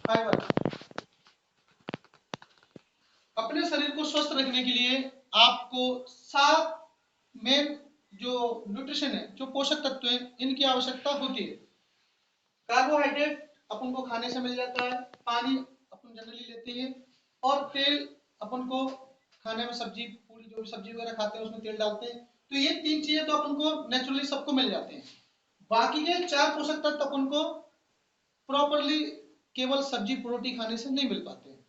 Fibre. अपने शरीर को स्वस्थ रखने के लिए आपको 7 मेन जो न्यूट्रिशन है, जो पोषक तत्व है, इनकी आवश्यकता होती है। कार्बोहाइड्रेट अपन को खाने से मिल जाता है, पानी अपन जनरली लेते हैं, और तेल अपन को खाने में सब्जी पूरी जो भी सब्जी वगैरह खाते हैं उसमें तेल डालते हैं। तो ये 3 चीजें तो अपन को नेचुरली सबको मिल जाते हैं। बाकी के 4 पोषक तत्व अपन को प्रॉपरली केवल सब्जी प्रोटीन खाने से नहीं मिल पाते हैं।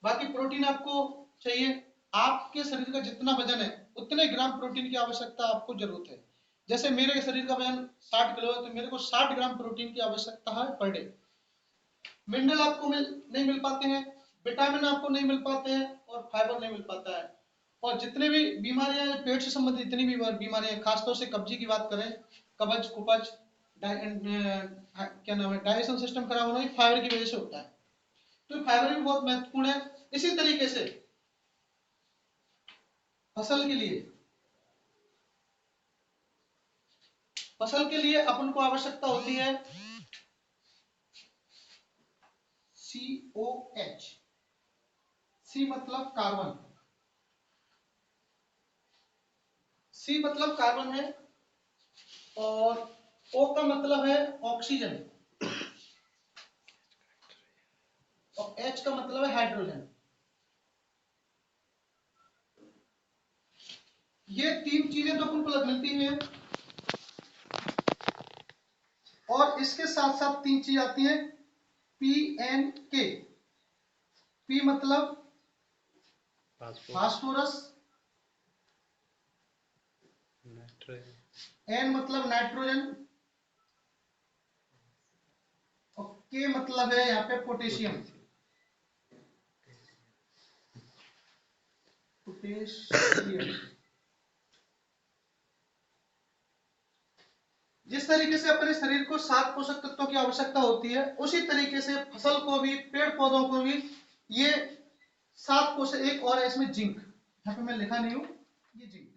बाकी प्रोटीन आपको चाहिए, आपके शरीर का जितना वजन है उतने ग्राम प्रोटीन की आवश्यकता आपको जरूरत है। जैसे मेरे शरीर का वजन 60 किलो है, तो मेरे को 60 ग्राम प्रोटीन की आवश्यकता है पर डे। मिनरल आपको नहीं मिल पाते हैं, विटामिन आपको नहीं मिल पाते हैं, और फाइबर नहीं मिल पाता है। और जितने भी बीमारियां, पेट से संबंधित जितनी भी बीमारियां, खासतौर से कब्जी की बात करें, कब्ज कुपज, क्या नाम है, डाइजेशन सिस्टम खराब होना, फाइबर की वजह से होता है। तो फाइबर भी बहुत महत्वपूर्ण है। इसी तरीके से फसल के लिए, फसल के लिए अपन को आवश्यकता होती है COH। सी मतलब कार्बन, सी मतलब कार्बन है, और O का मतलब है ऑक्सीजन, और H का मतलब है हाइड्रोजन। ये 3 चीजें तो अपन को मिलती हैं, और इसके साथ साथ 3 चीज आती हैं PNK। P मतलब फास्फोरस, N मतलब नाइट्रोजन, और K मतलब है यहाँ पे पोटेशियम। पोटेशियम। जिस तरीके से अपने शरीर को 7 पोषक तत्वों की आवश्यकता होती है, उसी तरीके से फसल को भी, पेड़ पौधों को भी ये 7 पोषक, एक और है इसमें जिंक, यहाँ पे मैं लिखा नहीं हूं, ये जिंक,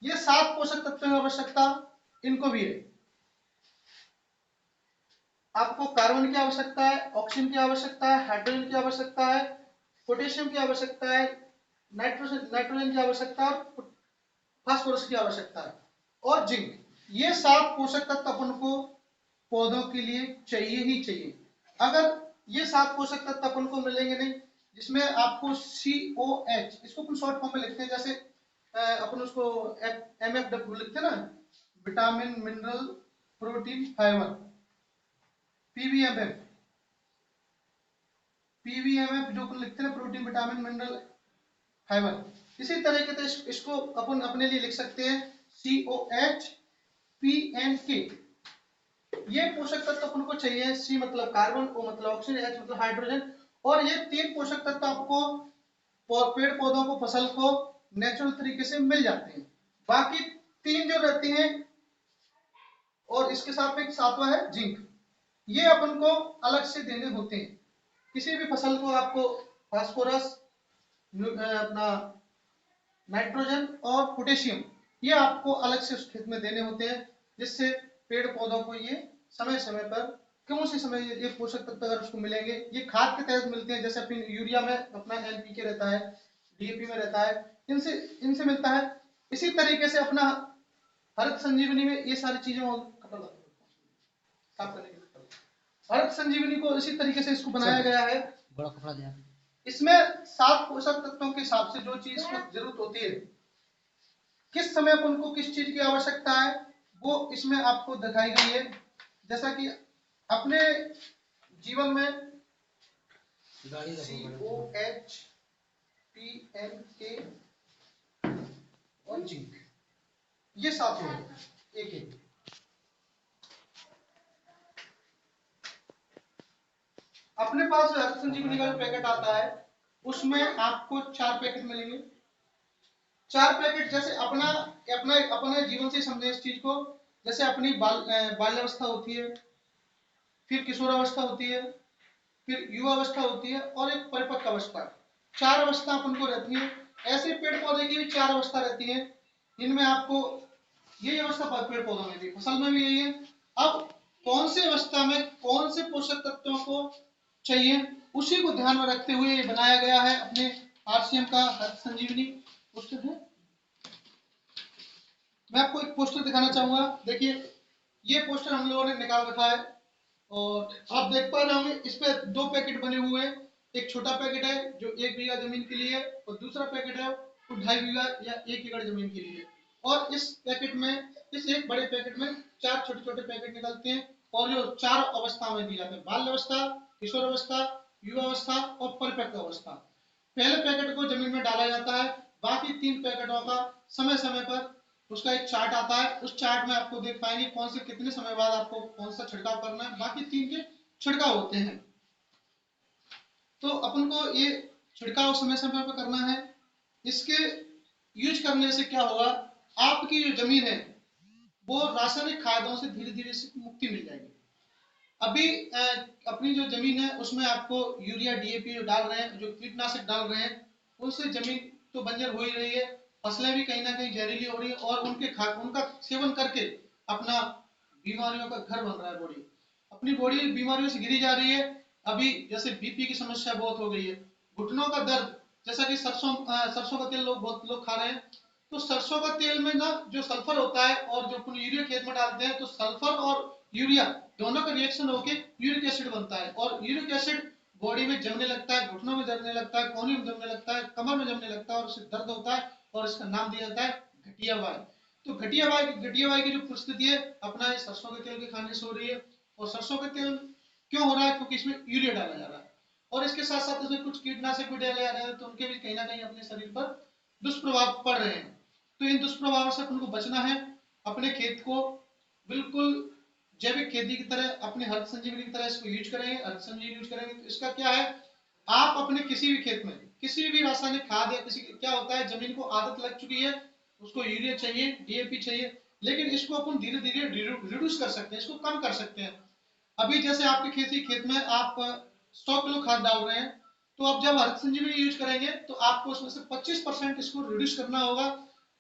ये 7 पोषक तत्वों की आवश्यकता इनको भी है। आपको कार्बन की आवश्यकता है, ऑक्सीजन की आवश्यकता है, हाइड्रोजन की आवश्यकता है, पोटेशियम की आवश्यकता है, नाइट्रोजन की आवश्यकता है, और फास्फोरस की आवश्यकता है, और जिंक। ये 7 पोषक तत्व अपन को पौधों के लिए चाहिए ही चाहिए। अगर ये 7 पोषक तत्व अपन को मिलेंगे नहीं, जिसमें आपको COH, इसको अपन शॉर्ट फॉर्म में लिखते हैं, जैसे अपन उसको MFW लिखते हैं ना, vitamin mineral protein fibre, PVMF, PVMF जो अपन लिखते हैं, प्रोटीन विटामिन मिनरल फाइबर। इसी तरीके से इसको अपन अपने लिए लिख सकते हैं COH PNK। ये पोषक तत्व अपन को चाहिए। सी मतलब कार्बन, O मतलब ऑक्सीजन, H मतलब हाइड्रोजन, और ये 3 पोषक तत्व आपको पेड़ पौधों को, फसल को नेचुरल तरीके से मिल जाते हैं। बाकी 3 जो रहती हैं, और इसके साथ में एक 7वां है जिंक, ये अपन को अलग से देने होते हैं। किसी भी फसल को आपको फास्फोरस, अपना नाइट्रोजन और पोटेशियम, ये आपको अलग से उस खेत में देने होते हैं, जिससे पेड़ पौधों को ये समय समय पर, कौन से समय ये पोषक तत्व अगर उसको मिलेंगे, ये खाद के तहत मिलते हैं, जैसे अपनी यूरिया में अपना NPK रहता है, DAP में रहता है, इनसे इनसे मिलता है। इसी तरीके से अपना हरित संजीवनी में ये सारी चीजें साफ करने के लिए, हरित संजीवनी को इसी तरीके से इसको बनाया गया है। बड़ा कपड़ा दिया, इसमें 7 पोषक तत्वों के हिसाब से जो चीज को जरूरत होती है, किस समय उनको किस चीज की आवश्यकता है, वो इसमें आपको दिखाई गई है। जैसा कि अपने जीवन में COH PNK और जिंक, ये 7 हो गए एक एक। अपने पास हरित संजीवनी का जो पैकेट आता है, उसमें आपको 4 पैकेट मिलेंगे। 4 पैकेट, जैसे अपना अपना अपने जीवन से समझे इस चीज को। जैसे अपनी बाल्यावस्था होती है, फिर किशोरावस्था होती है, फिर युवावस्था होती है, और एक परिपक्व अवस्था। 4 अवस्था अपन को रहती है। ऐसे पेड़ पौधे की भी 4 अवस्था रहती है, इनमें आपको यही अवस्था पेड़ पौधों में भी, फसल में भी यही है। अब कौन सी अवस्था में कौन से पोषक तत्वों को चाहिए, उसी को ध्यान में रखते हुए ये बनाया गया है अपने आरसीएम का हर्ष संजीवनी पोस्टर है। मैं आपको एक पोस्टर दिखाना चाहूंगा, देखिए ये पोस्टर हम लोगों ने निकाल रखा है और आप देख पा रहे होंगे इस पे दो पैकेट बने हुए हैं। एक छोटा पैकेट है जो 1 बीघा जमीन के लिए और दूसरा पैकेट है वो 2.5 बीघा या 1 एकड़ जमीन के लिए। और इस पैकेट में, इस एक बड़े पैकेट में 4 छोटे छोटे पैकेट निकलते हैं और जो 4 अवस्था में दिए जाते हैं, बाल्य अवस्था, किशोर अवस्था, युवा अवस्था और परिपक्व अवस्था। पहले पैकेट को जमीन में डाला जाता है, बाकी 3 पैकेटों का समय समय पर उसका एक चार्ट आता है। उस चार्ट में आपको देख पाएंगे कौन से कितने समय बाद आपको कौन सा छिड़काव करना है, बाकी 3 के छिड़काव होते हैं। तो अपन को ये छिड़काव समय समय पर करना है। इसके यूज करने से क्या होगा, आपकी जो जमीन है वो रासायनिक खादों से धीरे धीरे से मुक्ति मिल जाएगी। अभी अपनी जो जमीन है उसमें आपको यूरिया डीएपी जो डाल रहे हैं, जो कीटनाशक डाल रहे हैं, उनसे जमीन तो बंजर हो ही रही है, फसलें भी कहीं ना कहीं जहरीली हो रही है और उनका सेवन करके अपना बीमारियों का घर बन रहा है बॉडी, अपनी बॉडी बीमारियों से घिरी जा रही है। अभी जैसे बीपी की समस्या बहुत हो गई है, घुटनों का दर्द, जैसा कि सरसों का तेल बहुत लोग खा रहे हैं, तो सरसों का तेल में ना जो सल्फर होता है और जो अपन यूरिया खेत में डालते हैं तो सल्फर और यूरिया दोनों का रिएक्शन होकर यूरिक एसिड बनता है और यूरिक एसिड बॉडी में जमने लगता है, घुटनों में जमने लगता है, कोहनी में जमने लगता है, कमर में जमने लगता है और उससे दर्द होता है और इसका नाम दिया जाता है घटिया वायु। तो घटिया वायु की जो परिस्थिति है अपना इस सरसों के तेल के खाने से हो रही है। और सरसों का तेल क्यों हो रहा है, क्योंकि इसमें यूरिया डाला जा रहा है और इसके साथ साथ इसमें कुछ कीटनाशक भी डाले जा रहे हैं, तो उनके भी कहीं ना कहीं अपने शरीर पर दुष्प्रभाव पड़ रहे हैं। तो इन दुष्प्रभावों से अपन को बचना है, अपने खेत को बिल्कुल जैविक खेती की तरह, अपने हर्ष संजीवनी की तरह इसको यूज करेंगे, हर्ष संजीवनी यूज करेंगे तो इसका क्या है, आप अपने किसी भी खेत में किसी भी रासायनिक खाद या किसी क्या होता है, जमीन को आदत लग चुकी है, उसको यूरिया चाहिए, डीएपी चाहिए, लेकिन इसको अपन धीरे धीरे रिड्यूस कर सकते हैं, इसको कम कर सकते हैं। अभी जैसे आपके खेत में आप 100 किलो खाद डाल रहे हैं, तो आप जब हर्ष संजीवनी यूज करेंगे तो आपको उसमें से 25% इसको रिड्यूस करना होगा।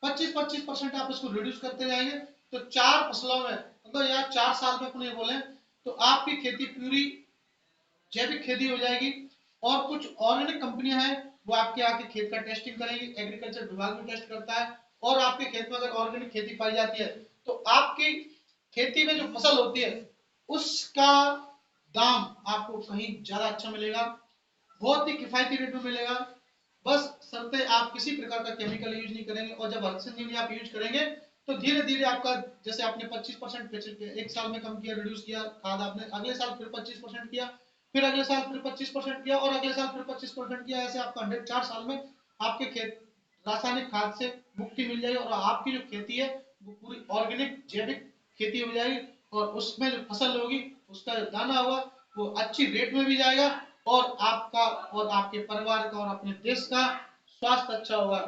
25% आप इसको रिड्यूस करते जाएंगे तो 4 फसलों में, मतलब यार 4 साल में अपने बोले तो आपकी खेती पूरी जैविक खेती हो जाएगी। और कुछ ऑर्गेनिक कंपनियां हैं वो आपके आके खेत का टेस्टिंग करेंगी, एग्रीकल्चर विभाग भी टेस्ट करता है और आपके खेत में अगर ऑर्गेनिक खेती पाई जाती है तो आपकी खेती में जो फसल होती है उसका दाम आपको कहीं ज्यादा अच्छा मिलेगा, बहुत ही किफायती रेट में मिलेगा। बस शर्ते आप किसी प्रकार का केमिकल यूज नहीं करेंगे और जब हर्ष संजीवनी आप यूज करेंगे तो धीरे धीरे आपका, जैसे आपने 25% एक साल में कम किया, रिड्यूस किया खाद, आपने अगले साल फिर 25% किया, फिर अगले साल फिर 25% किया और अगले साल फिर 25% किया, ऐसे आपका 4 साल में आपके खेत रासायनिक खाद से मुक्ति मिल जाएगी और आपकी जो खेती है वो पूरी ऑर्गेनिक जैविक खेती हो जाएगी और उसमें जो फसल होगी उसका जो दाना होगा वो अच्छी रेट में भी जाएगा और आपका और आपके परिवार का और अपने देश का स्वास्थ्य अच्छा होगा।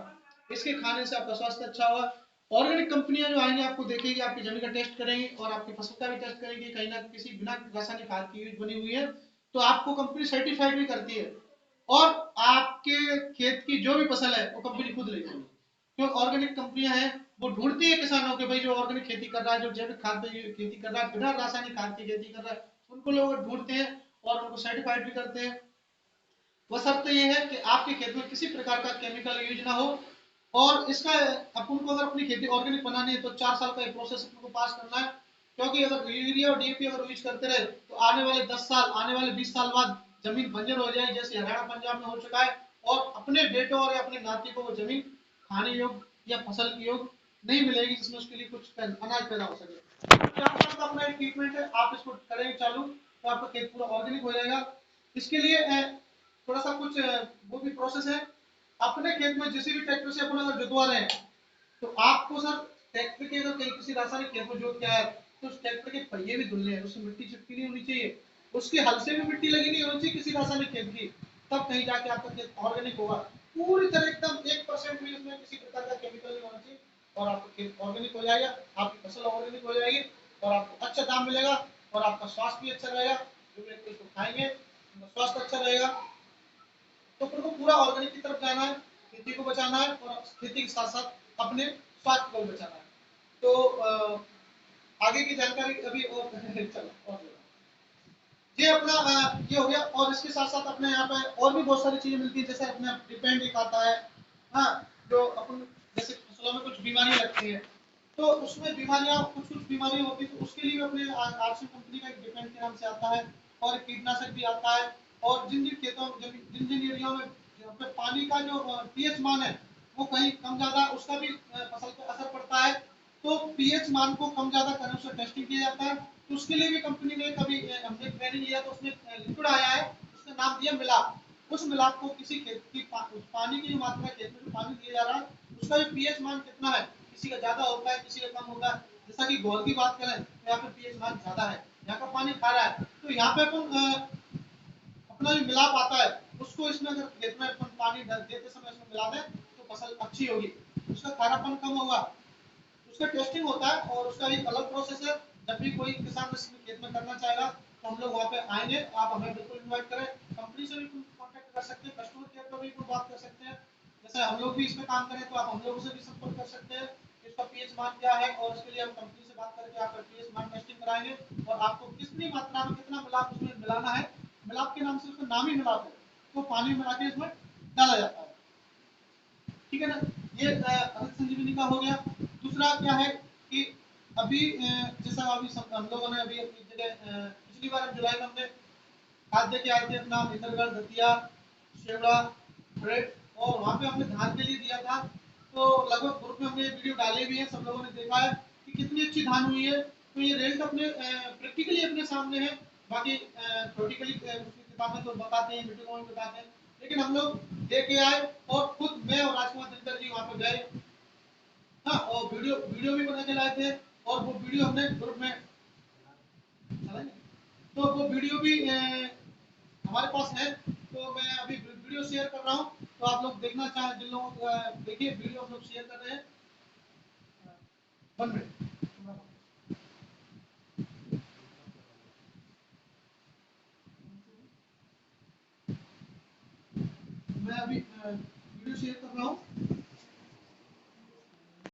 इसके खाने से आपका स्वास्थ्य अच्छा होगा। ऑर्गेनिक कंपनियां जो आएंगी आपको देखेगी, आपकी जमीन का टेस्ट करेंगी और आपकी फसल का भी टेस्ट करेंगी, कहीं ना किसी बिना रासायनिक खाद की यूज बनी हुई है तो आपको कंपनी सर्टिफाइड भी करती है और आपके खेत की जो भी फसल है वो कंपनी खुद ले जाएगी। क्यों, ऑर्गेनिक कंपनियां हैं वो ढूंढती है किसानों के, भाई जो ऑर्गेनिक खेती कर रहा है, जो जैविक खाद पे खेती कर रहा है, बिना रासायनिक खाद की खेती कर रहा है, उनको लोग ढूंढते हैं और उनको सर्टिफाइड भी करते हैं। बशर्ते ये है कि आपके खेत में किसी प्रकार का केमिकल यूज ना हो। और इसका अपन को अगर अपनी खेती ऑर्गेनिक बनानी है तो 4 साल का एक प्रोसेस अपन को पास करना है, क्योंकि अगर यूरिया और डीएपी अगर यूज करते रहे तो आने वाले 10 साल, आने वाले 20 साल बाद जमीन बंजर हो जाएगी, जैसे हरियाणा पंजाब में हो चुका है और अपने बेटों और अपने नाती को वो जमीन खाने योग्य या फसल की योग्य नहीं मिलेगी जिसमें उसके लिए कुछ अनाज पैदा हो सके। 4 साल का अपना एक ट्रीटमेंट है, आप इसको करेंगे चालू तो आपका खेत पूरा ऑर्गेनिक हो जाएगा। इसके लिए थोड़ा सा कुछ वो भी प्रोसेस है। अपने खेत में जिस भी ट्रैक्टर से अपन अगर जुतवा रहे हैं तो आपको सर ट्रैक्टर के अगर कहीं किसी रासायनिक खेत में जोत के आया तो उस ट्रैक्टर के पहिए भी धुलने हैं, उसमें मिट्टी चिपकी नहीं होनी चाहिए, उसके हल से भी मिट्टी लगी नहीं होनी चाहिए किसी रासायनिक खेत की, तब कहीं जाके आपका खेत ऑर्गेनिक होगा। पूरी तरह एकदम 1% भी उसमें किसी प्रकार का केमिकल नहीं होना चाहिए और आपका खेत ऑर्गेनिक हो जाएगा, आपकी फसल ऑर्गेनिक हो जाएगी और आपको अच्छा दाम मिलेगा और आपका स्वास्थ्य भी अच्छा रहेगा, जो व्यक्ति इसको खाएंगे उनका स्वास्थ्य अच्छा रहेगा। तो फिर को पूरा ऑर्गेनिक की तरफ जाना है, खेती को बचाना है और खेती के साथ साथ अपने स्वास्थ्य को भी बचाना है। तो आगे की जानकारी अभी और चलो और ये अपना ये हो गया। और इसके साथ साथ अपने यहाँ पे और भी बहुत सारी चीजें मिलती है, जैसे अपने डिपेंड एक आता है। हाँ, जो अपन जैसे फसलों में कुछ बीमारियां लगती है, तो उसमें बीमारियां कुछ कुछ बीमारियां होती है, तो उसके लिए भी अपने आरसी कंपनी का एक डिपेंड के नाम से आता है। और कीटनाशक भी आता है। और जिन जिन खेतों जिन जिन एरिया में जहाँ पे पानी का जो पीएच मान है वो कहीं कम ज्यादा, उसका भी फसल पर असर पड़ता है। तो पीएच मान को कम ज्यादा करने उससे टेस्टिंग किया जाता है। तो उसके लिए भी कंपनी ने कभी हमने ट्रेनिंग लिया, तो उसमें लिक्विड आया है, उसका नाम दिया मिलाप। उस मिलाप को किसी खेत की उस पानी की जो मात्रा खेत में जो पानी दिया जा रहा है उसका भी पीएच मान कितना है, किसी का ज्यादा होता है, किसी का कम होता है। जैसा कि घोल की बात करें तो यहाँ पे पीएच मान ज्यादा है, यहाँ का पानी खारा है, तो यहाँ पे अपन अपना जो मिलाप आता है उसको इसमें अगर खेत में अपन पानी देते समय इसमें मिला दें तो फसल अच्छी होगी, उसका खारापन कम होगा। उसका टेस्टिंग होता है और उसका एक अलग प्रोसेस है। जब भी कोई किसान इसमें खेत में करना चाहेगा तो हम लोग वहाँ पे आएंगे, आप हमें बिल्कुल इन्वाइट करें। कंपनी से भी कॉन्टेक्ट कर सकते हैं, कस्टमर केयर पर भी बात कर सकते हैं। जैसे हम लोग भी इसमें काम करें तो आप हम लोगों से भी संपर्क कर सकते हैं, इसका पीएच मान क्या है, और इसके लिए हम कंपनी से बात करके आपका पीएच मान टेस्टिंग कराएंगे। और आपको कितनी मात्रा में कितना मिलाप उसमें मिलाना है, मिलाप के नाम से उसका नाम ही मिलाप है, तो पानी मिला के इसमें डाला जाता है। ठीक है ना। ये अमृत संजीवनी का हो गया। दूसरा क्या है कि अभी जैसा अभी हम लोगों ने अभी अपनी जगह पिछली बार जुलाई में हमने खाद दे के आए थे अपना इंद्रगढ़ दतिया शेवड़ा ब्रेड, और वहाँ पे हमने धान के लिए दिया था। तो लगभग ग्रुप में हमने वीडियो डाले भी है, सब लोगों ने देखा है कि कितनी अच्छी धान हुई है। तो ये रिजल्ट अपने प्रैक्टिकली अपने सामने है। बाकी थ्योरेटिकली किताबें तो बताते हैं, वीडियो में बताते हैं, लेकिन हम लोग देख के आए और खुद मैं और राजकुमार दिनकर जी वहाँ पे गए। हाँ, और वीडियो वीडियो भी बना के लाए थे, और वो वीडियो हमने ग्रुप में चलाएंगे। तो वो वीडियो भी हमारे पास है, तो मैं अभी वीडियो शेयर कर रहा हूँ। तो आप लोग देखना चाहें, जिन लोगों को देखिए वीडियो हम लोग शेयर कर रहे हैं। 1 मिनट मैं अभी वीडियो शेयर कर रहा हूँ।